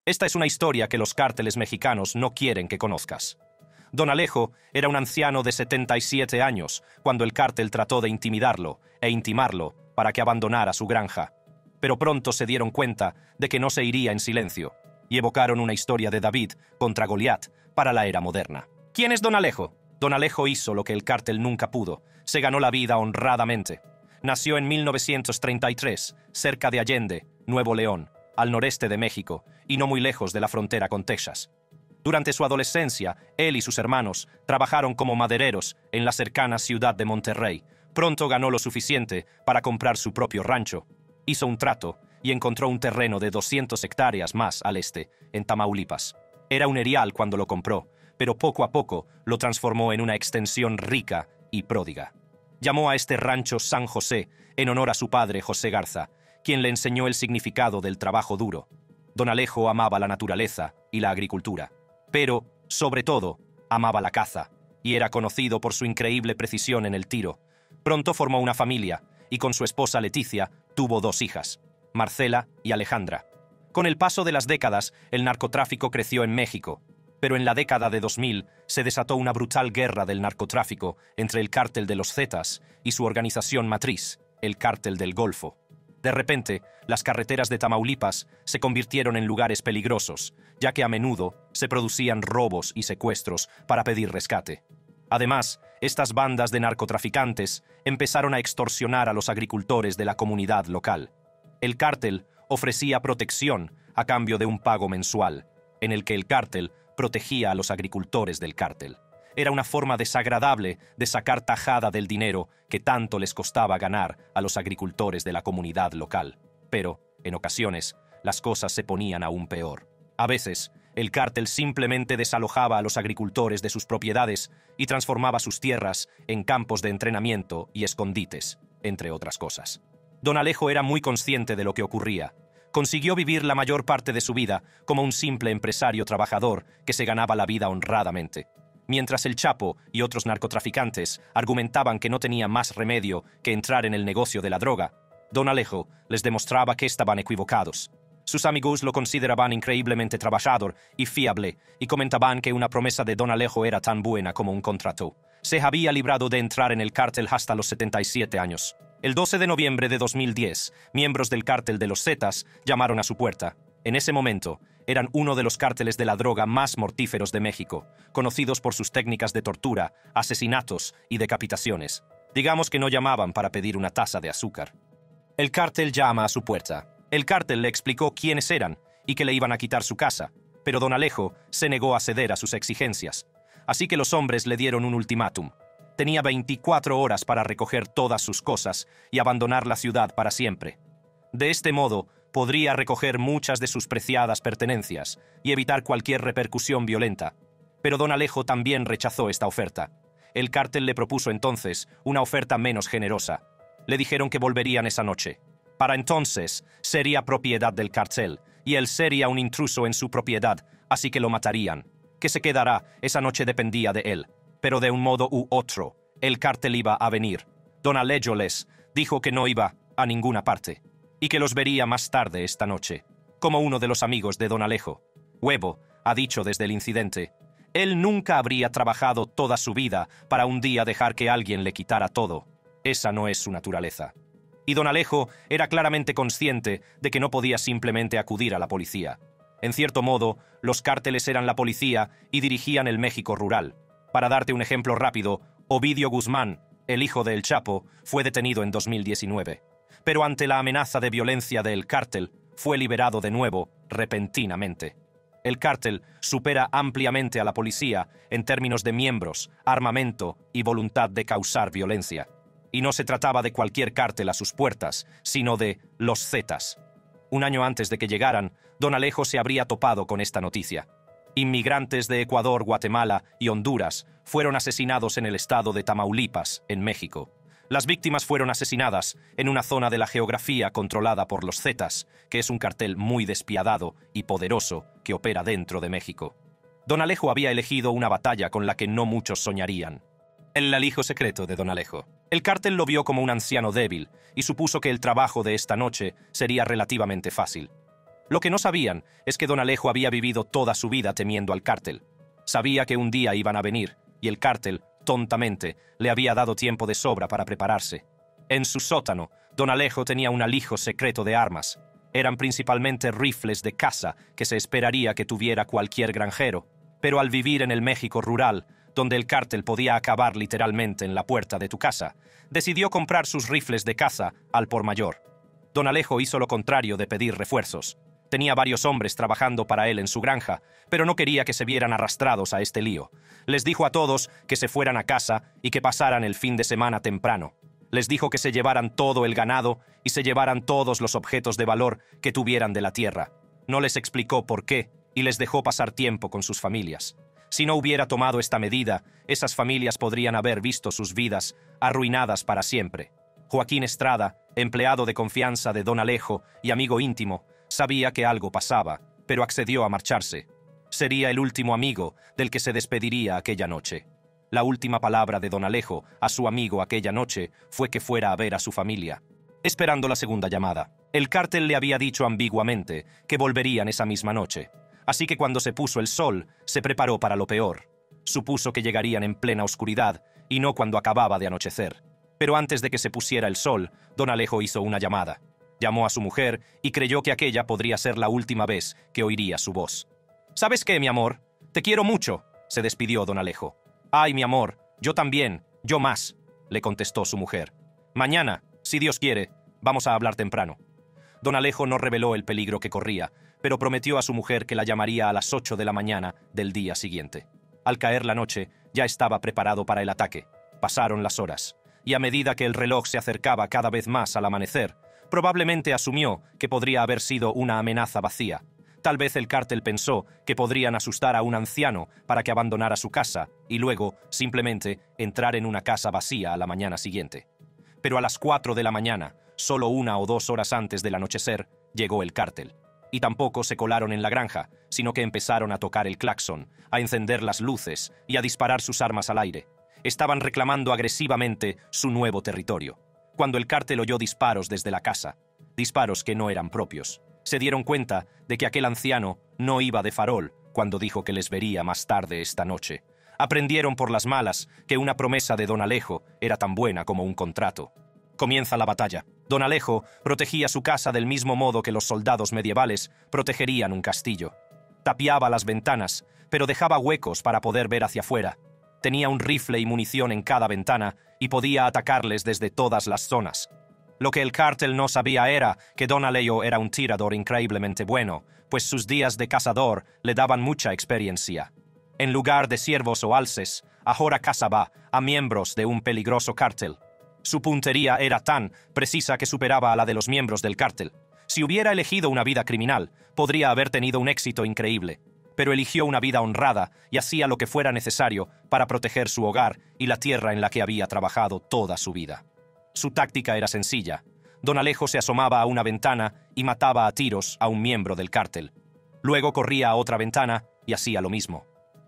Esta es una historia que los cárteles mexicanos no quieren que conozcas. Don Alejo era un anciano de 77 años cuando el cártel trató de intimidarlo e intimarlo para que abandonara su granja. Pero pronto se dieron cuenta de que no se iría en silencio y evocaron una historia de David contra Goliat para la era moderna. ¿Quién es Don Alejo? Don Alejo hizo lo que el cártel nunca pudo. Se ganó la vida honradamente. Nació en 1933, cerca de Allende, Nuevo León, al noreste de México y no muy lejos de la frontera con Texas. Durante su adolescencia, él y sus hermanos trabajaron como madereros en la cercana ciudad de Monterrey. Pronto ganó lo suficiente para comprar su propio rancho. Hizo un trato y encontró un terreno de 200 hectáreas más al este, en Tamaulipas. Era un erial cuando lo compró, pero poco a poco lo transformó en una extensión rica y pródiga. Llamó a este rancho San José en honor a su padre José Garza, quien le enseñó el significado del trabajo duro. Don Alejo amaba la naturaleza y la agricultura, pero, sobre todo, amaba la caza, y era conocido por su increíble precisión en el tiro. Pronto formó una familia, y con su esposa Leticia tuvo 2 hijas, Marcela y Alejandra. Con el paso de las décadas, el narcotráfico creció en México, pero en la década de 2000 se desató una brutal guerra del narcotráfico entre el cártel de los Zetas y su organización matriz, el Cártel del Golfo. De repente, las carreteras de Tamaulipas se convirtieron en lugares peligrosos, ya que a menudo se producían robos y secuestros para pedir rescate. Además, estas bandas de narcotraficantes empezaron a extorsionar a los agricultores de la comunidad local. El cártel ofrecía protección a cambio de un pago mensual, en el que el cártel protegía a los agricultores del cártel. Era una forma desagradable de sacar tajada del dinero que tanto les costaba ganar a los agricultores de la comunidad local. Pero, en ocasiones, las cosas se ponían aún peor. A veces, el cártel simplemente desalojaba a los agricultores de sus propiedades y transformaba sus tierras en campos de entrenamiento y escondites, entre otras cosas. Don Alejo era muy consciente de lo que ocurría. Consiguió vivir la mayor parte de su vida como un simple empresario trabajador que se ganaba la vida honradamente. Mientras el Chapo y otros narcotraficantes argumentaban que no tenía más remedio que entrar en el negocio de la droga, Don Alejo les demostraba que estaban equivocados. Sus amigos lo consideraban increíblemente trabajador y fiable y comentaban que una promesa de Don Alejo era tan buena como un contrato. Se había librado de entrar en el cártel hasta los 77 años. El 12 de noviembre de 2010, miembros del cártel de los Zetas llamaron a su puerta. En ese momento, eran uno de los cárteles de la droga más mortíferos de México, conocidos por sus técnicas de tortura, asesinatos y decapitaciones. Digamos que no llamaban para pedir una taza de azúcar. El cártel llama a su puerta. El cártel le explicó quiénes eran y que le iban a quitar su casa, pero Don Alejo se negó a ceder a sus exigencias. Así que los hombres le dieron un ultimátum. Tenía 24 horas para recoger todas sus cosas y abandonar la ciudad para siempre. De este modo, podría recoger muchas de sus preciadas pertenencias y evitar cualquier repercusión violenta. Pero Don Alejo también rechazó esta oferta. El cártel le propuso entonces una oferta menos generosa. Le dijeron que volverían esa noche. Para entonces, sería propiedad del cártel, y él sería un intruso en su propiedad, así que lo matarían. Que se quedará, esa noche dependía de él. Pero de un modo u otro, el cártel iba a venir. Don Alejo les dijo que no iba a ninguna parte, y que los vería más tarde esta noche, como uno de los amigos de Don Alejo. Huevo ha dicho desde el incidente, él nunca habría trabajado toda su vida para un día dejar que alguien le quitara todo. Esa no es su naturaleza. Y Don Alejo era claramente consciente de que no podía simplemente acudir a la policía. En cierto modo, los cárteles eran la policía y dirigían el México rural. Para darte un ejemplo rápido, Ovidio Guzmán, el hijo de El Chapo, fue detenido en 2019. Pero ante la amenaza de violencia del cártel, fue liberado de nuevo, repentinamente. El cártel supera ampliamente a la policía en términos de miembros, armamento y voluntad de causar violencia. Y no se trataba de cualquier cártel a sus puertas, sino de los Zetas. Un año antes de que llegaran, Don Alejo se habría topado con esta noticia. Inmigrantes de Ecuador, Guatemala y Honduras fueron asesinados en el estado de Tamaulipas, en México. Las víctimas fueron asesinadas en una zona de la geografía controlada por los Zetas, que es un cartel muy despiadado y poderoso que opera dentro de México. Don Alejo había elegido una batalla con la que no muchos soñarían. El alijo secreto de Don Alejo. El cártel lo vio como un anciano débil y supuso que el trabajo de esta noche sería relativamente fácil. Lo que no sabían es que don Alejo había vivido toda su vida temiendo al cártel. Sabía que un día iban a venir, y el cártel, tontamente, le había dado tiempo de sobra para prepararse. En su sótano, don Alejo tenía un alijo secreto de armas. Eran principalmente rifles de caza que se esperaría que tuviera cualquier granjero, pero al vivir en el México rural, donde el cártel podía acabar literalmente en la puerta de tu casa, decidió comprar sus rifles de caza al por mayor. Don Alejo hizo lo contrario de pedir refuerzos. Tenía varios hombres trabajando para él en su granja, pero no quería que se vieran arrastrados a este lío. Les dijo a todos que se fueran a casa y que pasaran el fin de semana temprano. Les dijo que se llevaran todo el ganado y se llevaran todos los objetos de valor que tuvieran de la tierra. No les explicó por qué y les dejó pasar tiempo con sus familias. Si no hubiera tomado esta medida, esas familias podrían haber visto sus vidas arruinadas para siempre. Joaquín Estrada, empleado de confianza de don Alejo y amigo íntimo, sabía que algo pasaba, pero accedió a marcharse. Sería el último amigo del que se despediría aquella noche. La última palabra de don Alejo a su amigo aquella noche fue que fuera a ver a su familia. Esperando la segunda llamada, el cártel le había dicho ambiguamente que volverían esa misma noche. Así que cuando se puso el sol, se preparó para lo peor. Supuso que llegarían en plena oscuridad y no cuando acababa de anochecer. Pero antes de que se pusiera el sol, don Alejo hizo una llamada. Llamó a su mujer y creyó que aquella podría ser la última vez que oiría su voz. «¿Sabes qué, mi amor? Te quiero mucho», se despidió don Alejo. «Ay, mi amor, yo también, yo más», le contestó su mujer. «Mañana, si Dios quiere, vamos a hablar temprano». Don Alejo no reveló el peligro que corría, pero prometió a su mujer que la llamaría a las 8 de la mañana del día siguiente. Al caer la noche, ya estaba preparado para el ataque. Pasaron las horas, y a medida que el reloj se acercaba cada vez más al amanecer, probablemente asumió que podría haber sido una amenaza vacía. Tal vez el cártel pensó que podrían asustar a un anciano para que abandonara su casa y luego, simplemente, entrar en una casa vacía a la mañana siguiente. Pero a las 4 de la mañana, solo 1 o 2 horas antes del anochecer, llegó el cártel. Y tampoco se colaron en la granja, sino que empezaron a tocar el claxon, a encender las luces y a disparar sus armas al aire. Estaban reclamando agresivamente su nuevo territorio. Cuando el cártel oyó disparos desde la casa, disparos que no eran propios, se dieron cuenta de que aquel anciano no iba de farol cuando dijo que les vería más tarde esta noche. Aprendieron por las malas que una promesa de don Alejo era tan buena como un contrato. Comienza la batalla. Don Alejo protegía su casa del mismo modo que los soldados medievales protegerían un castillo. Tapiaba las ventanas, pero dejaba huecos para poder ver hacia afuera. Tenía un rifle y munición en cada ventana y podía atacarles desde todas las zonas. Lo que el cártel no sabía era que don Alejo era un tirador increíblemente bueno, pues sus días de cazador le daban mucha experiencia. En lugar de ciervos o alces, ahora cazaba a miembros de un peligroso cártel. Su puntería era tan precisa que superaba a la de los miembros del cártel. Si hubiera elegido una vida criminal, podría haber tenido un éxito increíble. Pero eligió una vida honrada y hacía lo que fuera necesario para proteger su hogar y la tierra en la que había trabajado toda su vida. Su táctica era sencilla. Don Alejo se asomaba a una ventana y mataba a tiros a un miembro del cártel. Luego corría a otra ventana y hacía lo mismo.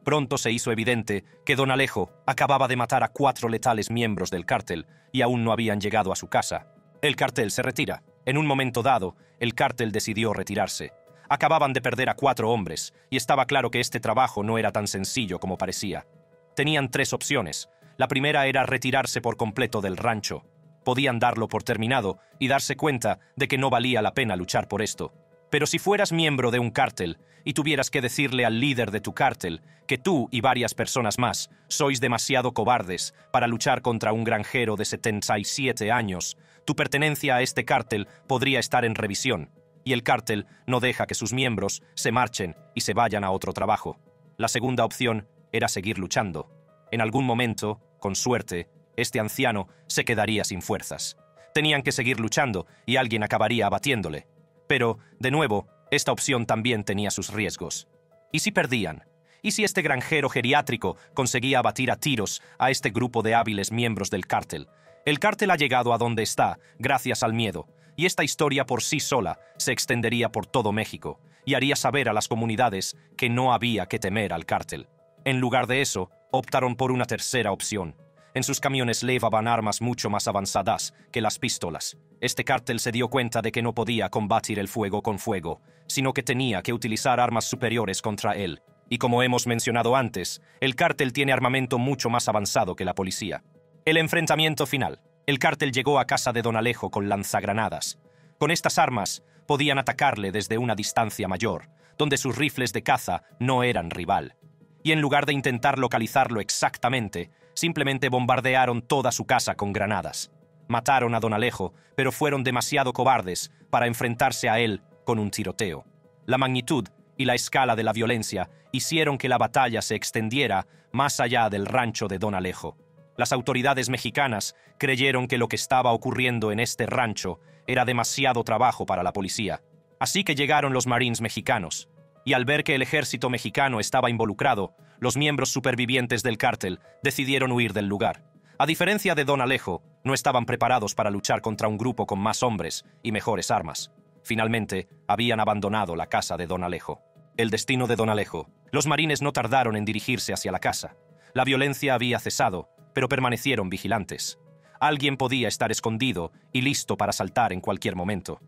Pronto se hizo evidente que don Alejo acababa de matar a 4 letales miembros del cártel y aún no habían llegado a su casa. El cártel se retira. En un momento dado, el cártel decidió retirarse. Acababan de perder a 4 hombres y estaba claro que este trabajo no era tan sencillo como parecía. Tenían 3 opciones. La primera era retirarse por completo del rancho. Podían darlo por terminado y darse cuenta de que no valía la pena luchar por esto. Pero si fueras miembro de un cártel y tuvieras que decirle al líder de tu cártel que tú y varias personas más sois demasiado cobardes para luchar contra un granjero de 77 años, tu pertenencia a este cártel podría estar en revisión, y el cártel no deja que sus miembros se marchen y se vayan a otro trabajo. La segunda opción era seguir luchando. En algún momento, con suerte, este anciano se quedaría sin fuerzas. Tenían que seguir luchando y alguien acabaría abatiéndole. Pero, de nuevo, esta opción también tenía sus riesgos. ¿Y si perdían? ¿Y si este granjero geriátrico conseguía abatir a tiros a este grupo de hábiles miembros del cártel? El cártel ha llegado a donde está gracias al miedo, y esta historia por sí sola se extendería por todo México y haría saber a las comunidades que no había que temer al cártel. En lugar de eso, optaron por una tercera opción. En sus camiones llevaban armas mucho más avanzadas que las pistolas. Este cártel se dio cuenta de que no podía combatir el fuego con fuego, sino que tenía que utilizar armas superiores contra él. Y como hemos mencionado antes, el cártel tiene armamento mucho más avanzado que la policía. El enfrentamiento final. El cártel llegó a casa de Don Alejo con lanzagranadas. Con estas armas podían atacarle desde una distancia mayor, donde sus rifles de caza no eran rival. Y en lugar de intentar localizarlo exactamente, simplemente bombardearon toda su casa con granadas. Mataron a Don Alejo, pero fueron demasiado cobardes para enfrentarse a él con un tiroteo. La magnitud y la escala de la violencia hicieron que la batalla se extendiera más allá del rancho de Don Alejo. Las autoridades mexicanas creyeron que lo que estaba ocurriendo en este rancho era demasiado trabajo para la policía. Así que llegaron los Marines mexicanos, y al ver que el ejército mexicano estaba involucrado, los miembros supervivientes del cártel decidieron huir del lugar. A diferencia de Don Alejo, no estaban preparados para luchar contra un grupo con más hombres y mejores armas. Finalmente, habían abandonado la casa de Don Alejo. El destino de Don Alejo. Los marines no tardaron en dirigirse hacia la casa. La violencia había cesado, pero permanecieron vigilantes. Alguien podía estar escondido y listo para saltar en cualquier momento.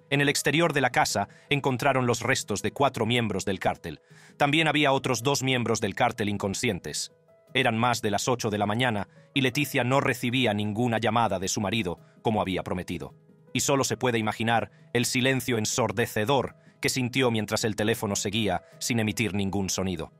En el exterior de la casa encontraron los restos de 4 miembros del cártel. También había otros 2 miembros del cártel inconscientes. Eran más de las 8 de la mañana y Leticia no recibía ninguna llamada de su marido, como había prometido. Y solo se puede imaginar el silencio ensordecedor que sintió mientras el teléfono seguía sin emitir ningún sonido.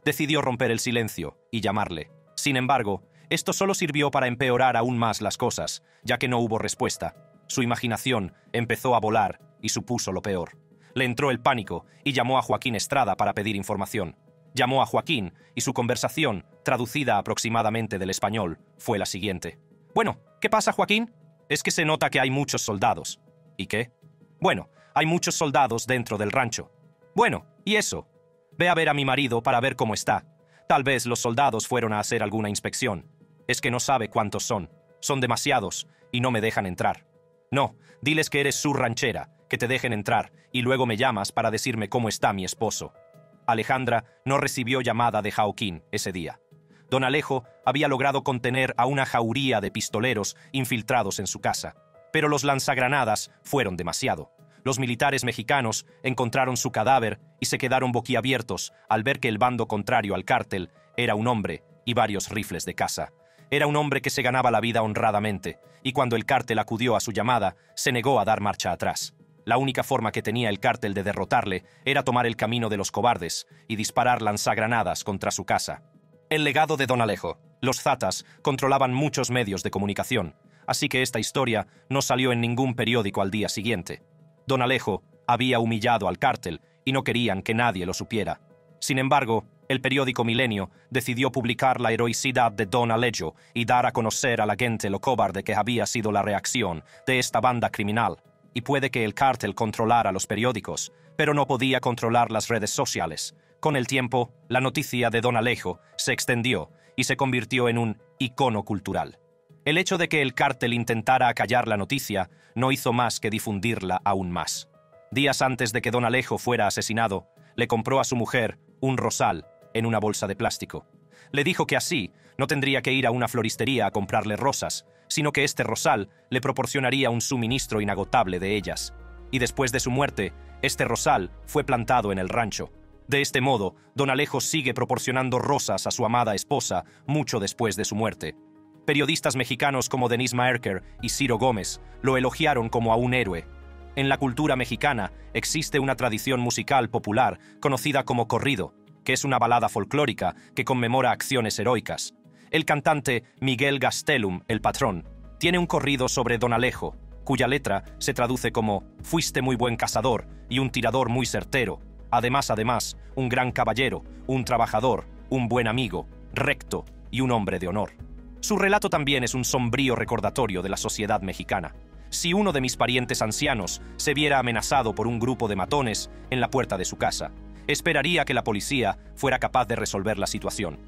Decidió romper el silencio y llamarle. Sin embargo, esto solo sirvió para empeorar aún más las cosas, ya que no hubo respuesta. Su imaginación empezó a volar y supuso lo peor. Le entró el pánico y llamó a Joaquín Estrada para pedir información. Llamó a Joaquín y su conversación, traducida aproximadamente del español, fue la siguiente. «Bueno, ¿qué pasa, Joaquín? Es que se nota que hay muchos soldados». «¿Y qué?» «Bueno, hay muchos soldados dentro del rancho». «Bueno, ¿y eso?» «Ve a ver a mi marido para ver cómo está. Tal vez los soldados fueron a hacer alguna inspección. Es que no sabe cuántos son. Son demasiados y no me dejan entrar». «No, diles que eres su ranchera, que te dejen entrar, y luego me llamas para decirme cómo está mi esposo». Alejandra no recibió llamada de Joaquín ese día. Don Alejo había logrado contener a una jauría de pistoleros infiltrados en su casa, pero los lanzagranadas fueron demasiado. Los militares mexicanos encontraron su cadáver y se quedaron boquiabiertos al ver que el bando contrario al cártel era un hombre y varios rifles de caza. Era un hombre que se ganaba la vida honradamente, y cuando el cártel acudió a su llamada, se negó a dar marcha atrás. La única forma que tenía el cártel de derrotarle era tomar el camino de los cobardes y disparar lanzagranadas contra su casa. El legado de Don Alejo. Los Zatas controlaban muchos medios de comunicación, así que esta historia no salió en ningún periódico al día siguiente. Don Alejo había humillado al cártel y no querían que nadie lo supiera. Sin embargo, el periódico Milenio decidió publicar la heroicidad de Don Alejo y dar a conocer a la gente lo cobarde que había sido la reacción de esta banda criminal. Y puede que el cártel controlara los periódicos, pero no podía controlar las redes sociales. Con el tiempo, la noticia de Don Alejo se extendió y se convirtió en un icono cultural. El hecho de que el cártel intentara acallar la noticia no hizo más que difundirla aún más. Días antes de que Don Alejo fuera asesinado, le compró a su mujer un rosal en una bolsa de plástico. Le dijo que así no tendría que ir a una floristería a comprarle rosas, sino que este rosal le proporcionaría un suministro inagotable de ellas. Y después de su muerte, este rosal fue plantado en el rancho. De este modo, Don Alejo sigue proporcionando rosas a su amada esposa mucho después de su muerte. Periodistas mexicanos como Denise Maerker y Ciro Gómez lo elogiaron como a un héroe. En la cultura mexicana existe una tradición musical popular conocida como corrido, que es una balada folclórica que conmemora acciones heroicas. El cantante Miguel Gastelum, el patrón, tiene un corrido sobre Don Alejo, cuya letra se traduce como «Fuiste muy buen cazador y un tirador muy certero. Además, un gran caballero, un trabajador, un buen amigo, recto y un hombre de honor». Su relato también es un sombrío recordatorio de la sociedad mexicana. Si uno de mis parientes ancianos se viera amenazado por un grupo de matones en la puerta de su casa, esperaría que la policía fuera capaz de resolver la situación.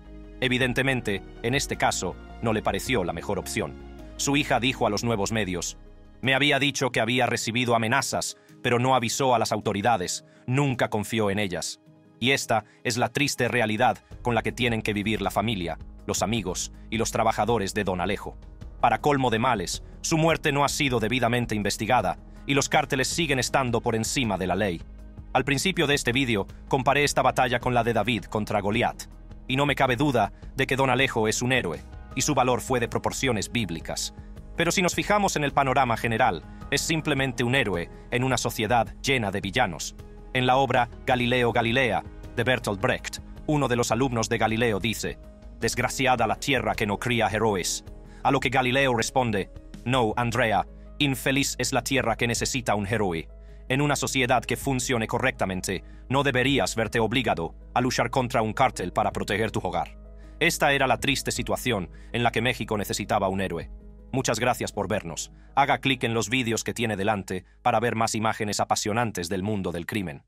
Evidentemente, en este caso, no le pareció la mejor opción. Su hija dijo a los nuevos medios: «Me había dicho que había recibido amenazas, pero no avisó a las autoridades, nunca confió en ellas. Y esta es la triste realidad con la que tienen que vivir la familia. los amigos y los trabajadores de Don Alejo. Para colmo de males, su muerte no ha sido debidamente investigada y los cárteles siguen estando por encima de la ley. Al principio de este vídeo, comparé esta batalla con la de David contra Goliat, y no me cabe duda de que Don Alejo es un héroe, y su valor fue de proporciones bíblicas. Pero si nos fijamos en el panorama general, es simplemente un héroe en una sociedad llena de villanos. En la obra Galileo Galilea, de Bertolt Brecht, uno de los alumnos de Galileo dice: «Desgraciada la tierra que no cría héroes». A lo que Galileo responde: «No, Andrea, infeliz es la tierra que necesita un héroe. En una sociedad que funcione correctamente, no deberías verte obligado a luchar contra un cártel para proteger tu hogar». Esta era la triste situación en la que México necesitaba un héroe. Muchas gracias por vernos. Haga clic en los vídeos que tiene delante para ver más imágenes apasionantes del mundo del crimen.